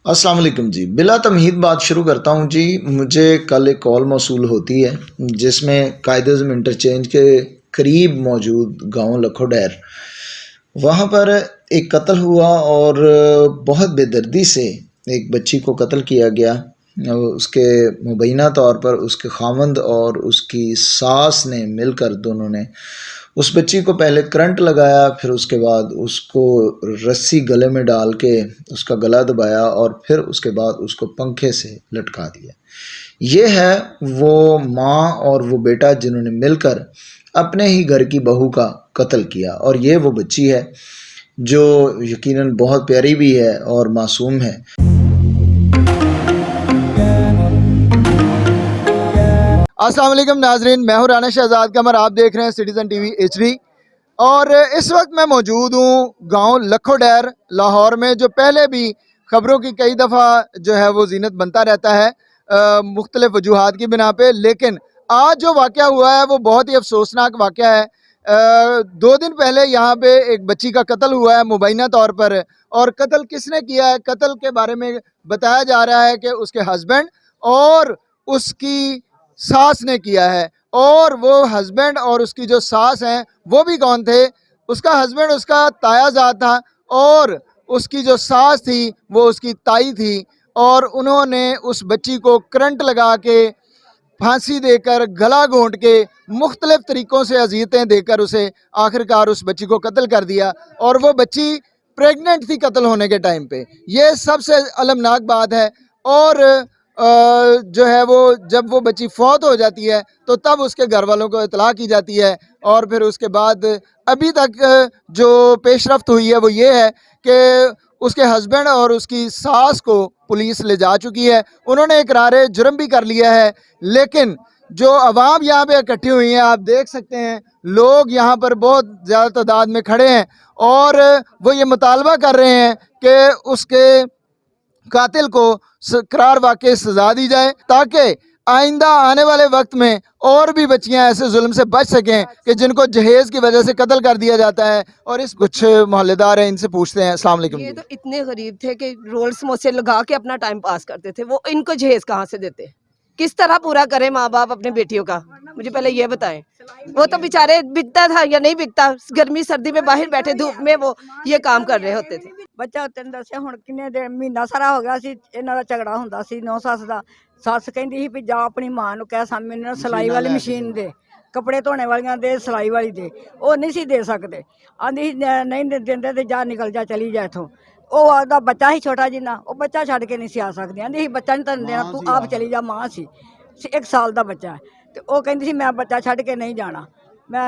अस्सलाम वालेकुम जी। बिला तमहीद बात शुरू करता हूँ जी। मुझे कल एक कॉल मौसूल होती है जिसमें कायद-ए-आज़म इंटरचेंज के करीब मौजूद गाँव लखोडैर, वहाँ पर एक कत्ल हुआ और बहुत बेदर्दी से एक बच्ची को कत्ल किया गया। उसके मुबैना तौर पर उसके खावंद और उसकी सास ने मिलकर दोनों ने उस बच्ची को पहले करंट लगाया, फिर उसके बाद उसको रस्सी गले में डाल के उसका गला दबाया और फिर उसके बाद उसको पंखे से लटका दिया। ये है वो माँ और वो बेटा जिन्होंने मिलकर अपने ही घर की बहू का कत्ल किया, और ये वो बच्ची है जो यकीनन बहुत प्यारी भी है और मासूम है। अस्सलाम वालेकुम नाजरीन, मैं हूँ राना शहजाद कमर, आप देख रहे हैं सिटीज़न टीवी HD। और इस वक्त मैं मौजूद हूँ गांव लखोडैर लाहौर में, जो पहले भी ख़बरों की कई दफ़ा जो है वो जीनत बनता रहता है मुख्तलिफ वजूहात की बिना पे, लेकिन आज जो वाक़या हुआ है वो बहुत ही अफसोसनाक वाक़या है। 2 दिन पहले यहाँ पे एक बच्ची का कत्ल हुआ है मुबैना तौर पर, और कत्ल किसने किया है, कत्ल के बारे में बताया जा रहा है कि उसके हस्बैंड और उसकी सास ने किया है। और वो हस्बैंड और उसकी जो सास हैं वो भी कौन थे? उसका हस्बैंड उसका तायाज़ाद था और उसकी जो सास थी वो उसकी ताई थी, और उन्होंने उस बच्ची को करंट लगा के, फांसी देकर, गला घोंट के, मुख्तलिफ तरीक़ों से अज़ियतें देकर उसे आखिरकार उस बच्ची को कत्ल कर दिया। और वो बच्ची प्रेग्नेंट थी कत्ल होने के टाइम पे। ये सबसे अलमनाक बात है। और जो है वो जब वो बच्ची फौत हो जाती है तो तब उसके घर वालों को इत्तला की जाती है, और फिर उसके बाद अभी तक जो पेशरफ्त हुई है वो ये है कि उसके हस्बैंड और उसकी सास को पुलिस ले जा चुकी है। उन्होंने इकरार जुर्म भी कर लिया है, लेकिन जो अवाम यहाँ पे इकट्ठी हुई है, आप देख सकते हैं लोग यहाँ पर बहुत ज़्यादा तादाद में खड़े हैं और वो ये मुतालबा कर रहे हैं कि उसके कातिल को करार वाक़ई सज़ा दी जाए, ताकि आइंदा आने वाले वक्त में और भी बच्चियां ऐसे जुल्म से बच सकें कि जिनको जहेज़ की वजह से कत्ल कर दिया जाता है। और इस कुछ मोहल्लेदार हैं, इनसे पूछते हैं। अस्सलाम वालेकुम ये जी। तो इतने गरीब थे कि रोल समोसे लगा के अपना टाइम पास करते थे। वो इनको जहेज कहाँ से देते? किस तरह पूरा करें माँ बाप अपने बेटियों का? मुझे पहले ये बताएं। वो तो बेचारे बिकता था या नहीं बिकता, गर्मी सर्दी में बाहर बैठे धूप में वो ये काम कर रहे होते थे। ਬੱਚਾ ਤੈਨੂੰ ਦੱਸਿਆ ਹੁਣ ਕਿੰਨੇ ਦਿਨ ਮਹੀਨਾ ਸਾਰਾ ਹੋ ਗਿਆ ਸੀ ਇਹਨਾਂ ਦਾ ਝਗੜਾ ਹੁੰਦਾ ਸੀ ਨੌ ਸੱਸ ਦਾ। ਸੱਸ ਕਹਿੰਦੀ ਸੀ ਵੀ ਜਾ ਆਪਣੀ ਮਾਂ ਨੂੰ ਕਹਿ ਸਾਹਮਣੇ ਨਾ ਸਿਲਾਈ ਵਾਲੀ ਮਸ਼ੀਨ ਦੇ, ਕੱਪੜੇ ਧੋਣੇ ਵਾਲੀਆਂ ਦੇ, ਸਿਲਾਈ ਵਾਲੀ ਦੇ। ਉਹ ਨਹੀਂ ਸੀ ਦੇ ਸਕਦੇ, ਆਂਦੀ ਸੀ ਨਹੀਂ ਦਿੰਦੇ ਤੇ ਜਾ ਨਿਕਲ ਜਾ ਚਲੀ ਜਾ ਇੱਥੋਂ। ਉਹ ਆਪਦਾ ਬੱਚਾ ਸੀ ਛੋਟਾ ਜਿੰਨਾ, ਉਹ ਬੱਚਾ ਛੱਡ ਕੇ ਨਹੀਂ ਸੀ ਆ ਸਕਦੀ, ਆਂਦੀ ਸੀ ਬੱਚਾ ਨਹੀਂ ਤੈਨੂੰ ਦੇਣਾ, ਤੂੰ ਆਪ ਚਲੀ ਜਾ। ਮਾਂ ਸੀ 1 ਸਾਲ ਦਾ ਬੱਚਾ ਤੇ ਉਹ ਕਹਿੰਦੀ ਸੀ ਮੈਂ ਬੱਚਾ ਛੱਡ ਕੇ नहीं जाना। मैं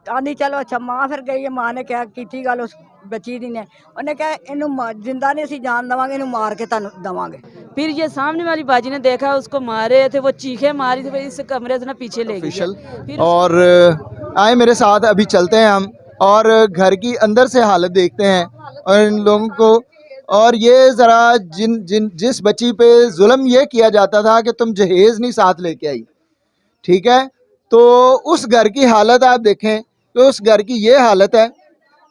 आंधी चलो अच्छा। माँ फिर गई है, माँ ने क्या की गल उस बच्ची दी ने, उन्हें कहा इनू जिंदा नहीं असीं जान देवांगे, इनू मार के तुहानू देवांगे। फिर ये सामने वाली बाजी ने देखा, उसको मारे थे, वो चीखे मारी थी, फिर इस कमरे से ना पीछे ले गई। फिर और आए मेरे साथ, अभी चलते हैं हम और घर की अंदर से हालत देखते हैं और इन लोगों को। और ये ज़रा जिस बच्ची पे जुल्म ये किया जाता था कि तुम जहेज़ नहीं साथ लेके आई, ठीक है, तो उस घर की हालत आप देखें कि उस घर की ये हालत है,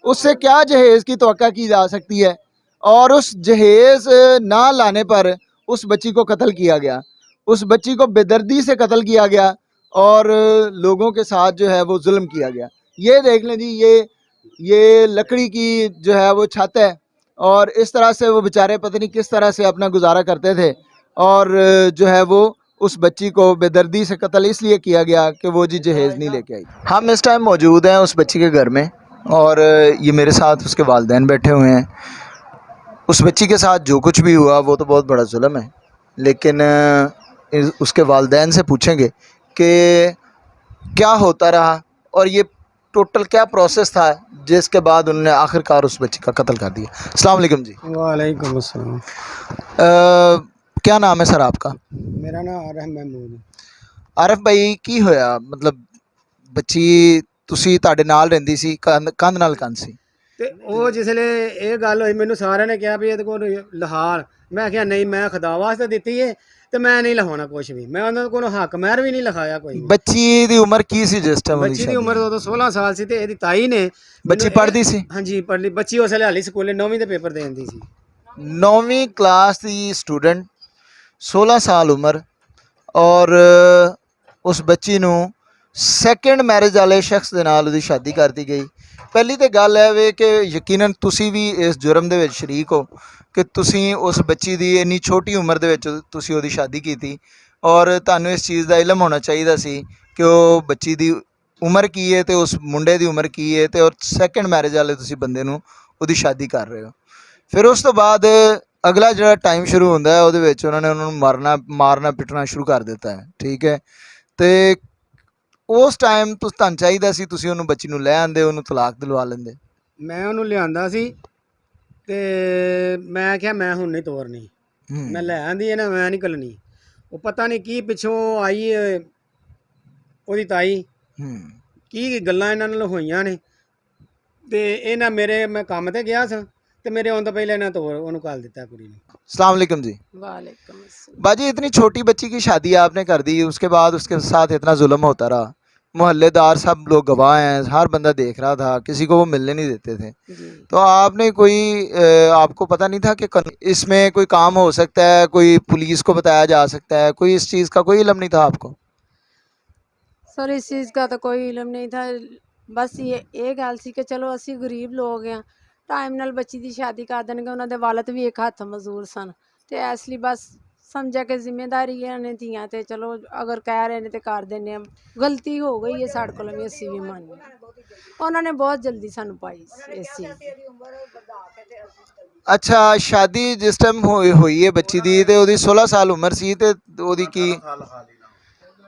उससे क्या जहेज़ की तवक्का की जा सकती है। और उस जहेज़ ना लाने पर उस बच्ची को कत्ल किया गया, उस बच्ची को बेदर्दी से कत्ल किया गया और लोगों के साथ जो है वो जुल्म किया गया। ये देख लें जी, ये लकड़ी की जो है वो छत है, और इस तरह से वो बेचारे पता नहीं किस तरह से अपना गुजारा करते थे। और जो है वो उस बच्ची को बेदर्दी से कत्ल इसलिए किया गया कि वो जी जहेज़ नहीं लेके आई। हम इस टाइम मौजूद हैं उस बच्ची के घर में, और ये मेरे साथ उसके वालिदैन बैठे हुए हैं। उस बच्ची के साथ जो कुछ भी हुआ वो तो बहुत बड़ा जुल्म है, लेकिन उसके वालिदैन से पूछेंगे कि क्या होता रहा और ये टोटल क्या प्रोसेस था जिसके बाद उन्होंने आखिरकार उस बच्ची का कत्ल कर दिया। अस्सलाम वालेकुम जी। वालेकुम अस्सलाम। क्या नाम है सर आपका? मेरा नाम आरिफ महमूद है। आरिफ भाई, की होया मतलब बच्ची ਤੁਸੀਂ ਤੁਹਾਡੇ ਨਾਲ ਰਹਿੰਦੀ ਸੀ, ਕੰਧ ਨਾਲ ਕੰਧ ਸੀ, ਤੇ ਉਹ ਜਿਸਲੇ ਇਹ ਗੱਲ ਹੋਈ ਮੈਨੂੰ ਸਾਰਿਆਂ ਨੇ ਕਿਹਾ ਵੀ ਇਹਦੇ ਕੋਲ ਲਹਾਰ। ਮੈਂ ਕਿਹਾ ਨਹੀਂ, ਮੈਂ ਖੁਦਾ ਵਾਸਤੇ ਦਿੱਤੀ ਏ ਤੇ ਮੈਂ ਨਹੀਂ ਲਹਾਉਣਾ ਕੁਝ ਵੀ। ਮੈਂ ਉਹਨਾਂ ਕੋਲ ਹੱਕ ਮਹਿਰ ਵੀ ਨਹੀਂ ਲਿਖਾਇਆ ਕੋਈ। ਬੱਚੀ ਦੀ ਉਮਰ ਕੀ ਸੀ ਜਿਸ ਟਾਈਮ? ਬੱਚੀ ਦੀ ਉਮਰ ਉਦੋਂ 16 ਸਾਲ ਸੀ ਤੇ ਇਹਦੀ ਤਾਈ ਨੇ। ਬੱਚੀ ਪੜ੍ਹਦੀ ਸੀ? ਹਾਂਜੀ ਪੜ੍ਹਦੀ। ਬੱਚੀ ਉਸ ਵੇਲੇ ਹਾਲੀ ਸਕੂਲੇ 9ਵੀਂ ਦੇ ਪੇਪਰ ਦੇਂਦੀ ਸੀ। 9वीं क्लास ਦੀ ਸਟੂਡੈਂਟ 16 ਸਾਲ ਉਮਰ ਔਰ ਉਸ ਬੱਚੀ ਨੂੰ ਸੈਕੰਡ ਮੈਰਿਜ ਵਾਲੇ ਸ਼ਖਸ ਦੇ ਨਾਲ ਉਹਦੀ ਸ਼ਾਦੀ ਕਰਤੀ ਗਈ। ਪਹਿਲੀ ਤੇ ਗੱਲ ਹੈ ਵੇ ਕਿ ਯਕੀਨਨ ਤੁਸੀਂ ਵੀ ਇਸ ਜੁਰਮ ਦੇ ਵਿੱਚ ਸ਼ਰੀਕ ਹੋ ਕਿ ਤੁਸੀਂ ਉਸ ਬੱਚੀ ਦੀ ਇੰਨੀ ਛੋਟੀ ਉਮਰ ਦੇ ਵਿੱਚ ਤੁਸੀਂ ਉਹਦੀ ਸ਼ਾਦੀ ਕੀਤੀ ਔਰ ਤੁਹਾਨੂੰ ਇਸ ਚੀਜ਼ ਦਾ ਇਲਮ ਹੋਣਾ ਚਾਹੀਦਾ ਸੀ ਕਿ ਉਹ ਬੱਚੀ ਦੀ ਉਮਰ ਕੀ ਹੈ ਤੇ ਉਸ ਮੁੰਡੇ ਦੀ ਉਮਰ ਕੀ ਹੈ ਤੇ ਔਰ ਸੈਕੰਡ ਮੈਰਿਜ ਵਾਲੇ ਤੁਸੀਂ ਬੰਦੇ ਨੂੰ ਉਹਦੀ ਸ਼ਾਦੀ ਕਰ ਰਹੇ ਹੋ। ਫਿਰ ਉਸ ਤੋਂ ਬਾਅਦ ਅਗਲਾ ਜਿਹੜਾ ਟਾਈਮ ਸ਼ੁਰੂ ਹੁੰਦਾ ਹੈ ਉਹਦੇ ਵਿੱਚ ਉਹਨਾਂ ਨੇ ਉਹਨਾਂ ਨੂੰ ਮਾਰਨਾ ਪਿੱਟਣਾ ਸ਼ੁਰੂ ਕਰ ਦਿੱਤਾ ਹੈ। ਠੀਕ ਹੈ, ਤੇ ਉਸ ਟਾਈਮ ਤੁਹਾਨੂੰ ਚਾਹੀਦਾ ਸੀ ਤੁਸੀਂ ਉਹਨੂੰ ਬੱਚੀ ਨੂੰ ਲੈ ਆਂਦੇ, ਉਹਨੂੰ ਤਲਾਕ ਦਿਲਵਾ ਲੈਂਦੇ। ਮੈਂ ਉਹਨੂੰ ਲਿਆਂਦਾ ਸੀ ਤੇ ਮੈਂ ਕਿਹਾ ਮੈਂ ਹੁਣ ਨਹੀਂ ਤੋਰਨੀ, ਮੈਂ ਲੈ ਆਂਦੀ ਹੈ ਨਾ, ਮੈਂ ਨਹੀਂ ਘੱਲਣੀ। ਉਹ ਪਤਾ ਨਹੀਂ ਕੀ ਪਿੱਛੋਂ ਆਈ ਏ ਉਹਦੀ ਤਾਈ, ਕੀ ਗੱਲਾਂ ਇਹਨਾਂ ਨਾਲ ਹੋਈਆਂ ਨੇ ਤੇ ਇਹਨਾਂ ਮੈਂ ਕੰਮ ਤੇ ਗਿਆ ਸਾਂ ਤੇ ਮੇਰੇ ਆਉਣ ਤੋਂ ਪਹਿਲਾਂ ਇਹਨਾਂ ਉਹਨੂੰ ਘੱਲ ਦਿੱਤਾ कुड़ी ने। अस्सलाम वालेकुम जी। वालेकुम अस्सलाम। बाजी, इतनी छोटी बच्ची की शादी आपने कर दी, उसके बाद उसके साथ इतना जुल्म होता रहा, मोहल्लेदार सब लोग गवाह हैं, हर बंदा देख रहा था, किसी को वो मिलने नहीं देते थे। जी। तो आपने कोई आपको पता नहीं था कि इसमें कोई काम हो सकता है, कोई पुलिस को बताया जा सकता है, कोई इस चीज़ का कोई इल्म नहीं था आपको? सर इस चीज़ का तो कोई इलम नहीं था, बस ये गल सी कि चलो असी गरीब लोग हैं, टाइम नाल बच्ची की शादी कर देंगे। उन्होंने वालद भी एक हथ मजदूर सन, तो इसलिए बस समझा कि जिम्मेदारी है ने धियां, तो चलो अगर कह रहे हैं तो कर देने। गलती हो गई है साढ़े कोलों भी, असी भी मानने। उन्होंने बहुत जल्दी सानू पाई इस चीज़ दी। अच्छा, शादी जिस टाइम हुई है बच्ची दी ते ओदी 16 साल उम्र सी ते ओदी की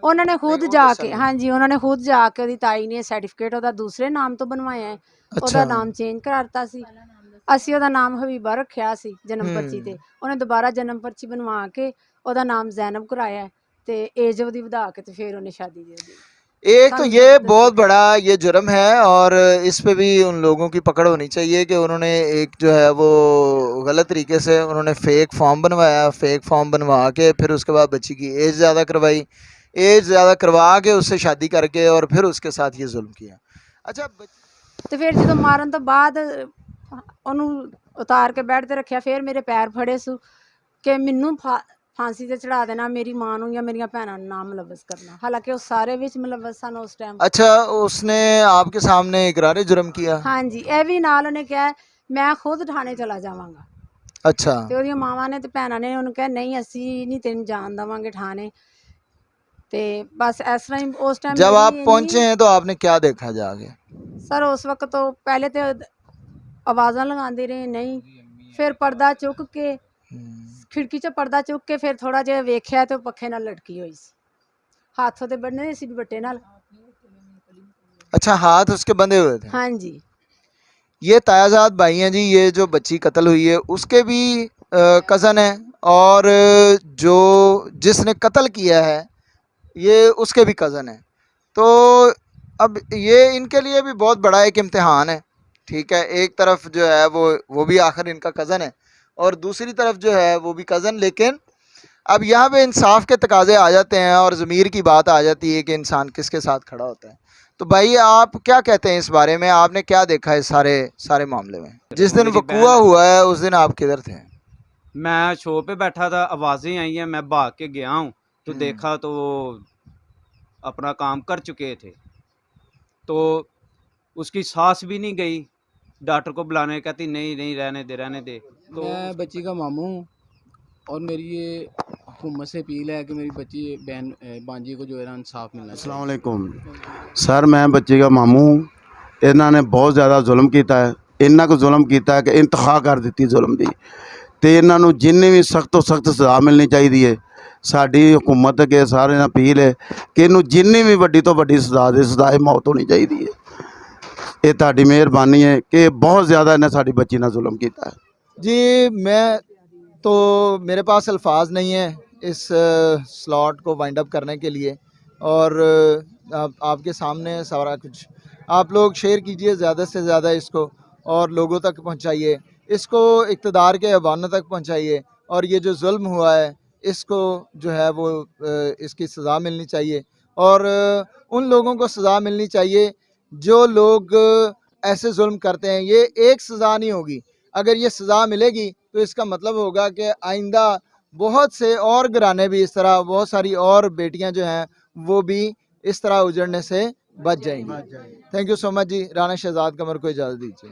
उन्होंने खुद जाके, हाँ जी, उन्होंने खुद जाके ओदी ताई ने सर्टिफिकेट ओदा दूसरे नाम तो बनवाया है, ओदा नाम चेंज कराता सी। ਅਸੀਂ ਉਹਦਾ ਨਾਮ ਹਬੀਬਾ ਰੱਖਿਆ ਸੀ ਜਨਮ ਪਰਚੀ ਤੇ, ਉਹਨੇ ਦੁਬਾਰਾ ਜਨਮ ਪਰਚੀ ਬਣਵਾ ਕੇ ਉਹਦਾ ਨਾਮ ਜ਼ੈਨਬ ਕਰਾਇਆ ਤੇ ਏਜ ਉਹਦੀ ਵਧਾ ਕੇ ਤੇ ਫਿਰ ਉਹਨੇ शादी दे दी। एक तो ये बहुत बड़ा ये जुर्म है और इस पे भी उन लोगों की पकड़ होनी चाहिए कि उन्होंने एक जो है वो गलत तरीके से उन्होंने फेक फॉर्म बनवाया, फेक फॉर्म बनवा के फिर उसके बाद बच्ची की एज ज़्यादा करवाई, एज ज़्यादा करवा के उससे शादी करके और फिर उसके साथ ये जुल्म किया। अच्छा, ਤੇ ਫਿਰ ਜਦੋਂ ਮਾਰਨ ਤੋਂ ਬਾਅਦ ਉਹਨੂੰ ਉਤਾਰ ਕੇ ਬੈੱਡ ਤੇ ਰੱਖਿਆ, ਫਿਰ ਮੇਰੇ ਪੈਰ ਫੜੇ ਸੂ ਕਿ ਮੈਨੂੰ फांसी ਤੇ ਚੜਾ ਦੇਣਾ, ਮੇਰੀ ਮਾਂ ਨੂੰ ਜਾਂ ਮੇਰੀਆਂ ਭੈਣਾਂ ਨੂੰ ਨਾਮ ਮੁਲਵਸ ਕਰਨਾ। ਹਾਲਾਂਕਿ ਉਹ ਸਾਰੇ ਵਿੱਚ ਮੁਲਵਸ ਸਨ ਉਸ ਟਾਈਮ। अच्छा, उसने आपके सामने इकरार जुर्म किया? हाँ जी, ਇਹ ਵੀ ਨਾਲ ਉਹਨੇ ਕਿਹਾ ਮੈਂ ਖੁਦ ਥਾਣੇ ਚਲਾ ਜਾਵਾਂਗਾ। अच्छा, ਤੇ ਉਹਦੀਆਂ ਮਾਵਾਂ ਨੇ ਤੇ ਭੈਣਾਂ ਨੇ ਉਹਨੂੰ ਕਿਹਾ ਨਹੀਂ ਅਸੀਂ ਨਹੀਂ ਤੈਨੂੰ ਜਾਣ ਦੇਵਾਂਗੇ ਥਾਣੇ। ਤੇ ਬਸ ਇਸ ਤਰ੍ਹਾਂ ਹੀ ਉਸ ਟਾਈਮ जब आप पहुंचे हैं तो आपने क्या देखा जाके? ਸਰ ਉਸ ਵਕਤ ਤੋਂ ਪਹਿਲੇ ਤੇ ਆਵਾਜ਼ਾਂ ਲਗਾਉਂਦੇ ਰਹੇ ਨਹੀਂ, ਫਿਰ ਪਰਦਾ ਚੁੱਕ ਕੇ ਖਿੜਕੀ 'ਚੋਂ ਪਰਦਾ ਚੁੱਕ ਕੇ ਫਿਰ ਥੋੜਾ ਜਿਹਾ ਵੇਖਿਆ ਤੇ ਉਹ ਪੱਖੇ ਨਾਲ ਲਟਕੀ ਹੋਈ ਸੀ, ਹੱਥ ਉਹਦੇ ਬੰਨੇ ਸੀ ਦੁਪੱਟੇ ਨਾਲ। अच्छा, हाथ उसके बंधे हुए थे? हाँ जी। ये तायाजाद भाई हैं जी, ये जो बच्ची कत्ल हुई है उसके भी कज़न है और जो जिसने कत्ल किया है ये उसके भी कज़न है। तो अब ये इनके लिए भी बहुत बड़ा एक इम्तिहान है। ठीक है, एक तरफ जो है वो भी आखिर इनका कज़न है और दूसरी तरफ जो है वो भी कज़न, लेकिन अब यहाँ पे इंसाफ के तकाजे आ जाते हैं और ज़मीर की बात आ जाती है कि इंसान किसके साथ खड़ा होता है। तो भाई आप क्या कहते हैं इस बारे में, आपने क्या देखा है सारे मामले में? जिस दिन वकूआ हुआ है उस दिन आप किधर थे? मैं शो पे बैठा था, आवाज़ें आई हैं, मैं भाग के गया हूँ तो देखा तो वो अपना काम कर चुके थे, तो उसकी सांस भी नहीं गई, डॉक्टर को बुलाने कहती नहीं नहीं रहने दे। तो मैं बच्ची का मामू हूँ और मेरी ये हुकूमत से अपील है कि मेरी बच्ची बहन बांजी को जो है ना इंसाफ मिलना चाहिए। अस्सलाम वालेकुम सर, मैं बच्ची का मामू हूँ। इन्होंने बहुत ज़्यादा जुल्म किया है, इन्ना को जुल्म किया है कि इंतहा कर दी जुल्म की, तो इन्हों जिन्नी भी सख्त तो सख्त सज़ा मिलनी चाहिए है। साड़ी हुकूमत अगे सारे नाल अपील है कि इनू जिन्नी भी वड्डी तो वड्डी सज़ा दे, सज़ाए मौत होनी चाहिए है। ये तुहाडी मेहरबानी है कि बहुत ज़्यादा इन्हें साड़ी बच्ची नाल जुल्म किया है। जी, मैं तो मेरे पास अल्फाज नहीं है इस स्लॉट को वाइंड अप करने के लिए और आपके सामने सारा कुछ आप लोग शेयर कीजिए ज़्यादा से ज़्यादा इसको और लोगों तक पहुंचाइए, इसको इक़्तिदार के ऐवानों तक पहुंचाइए और ये जो जुल्म हुआ है इसको जो है वो इसकी सज़ा मिलनी चाहिए और उन लोगों को सज़ा मिलनी चाहिए जो लोग ऐसे जुल्म करते हैं। ये एक सज़ा नहीं होगी, अगर ये सज़ा मिलेगी तो इसका मतलब होगा कि आइंदा बहुत से और घराने भी इस तरह, बहुत सारी और बेटियां जो हैं वो भी इस तरह उजड़ने से बच जाएंगी। थैंक यू सो मच जी। राना शहजाद कमर को इजाज़त दीजिए।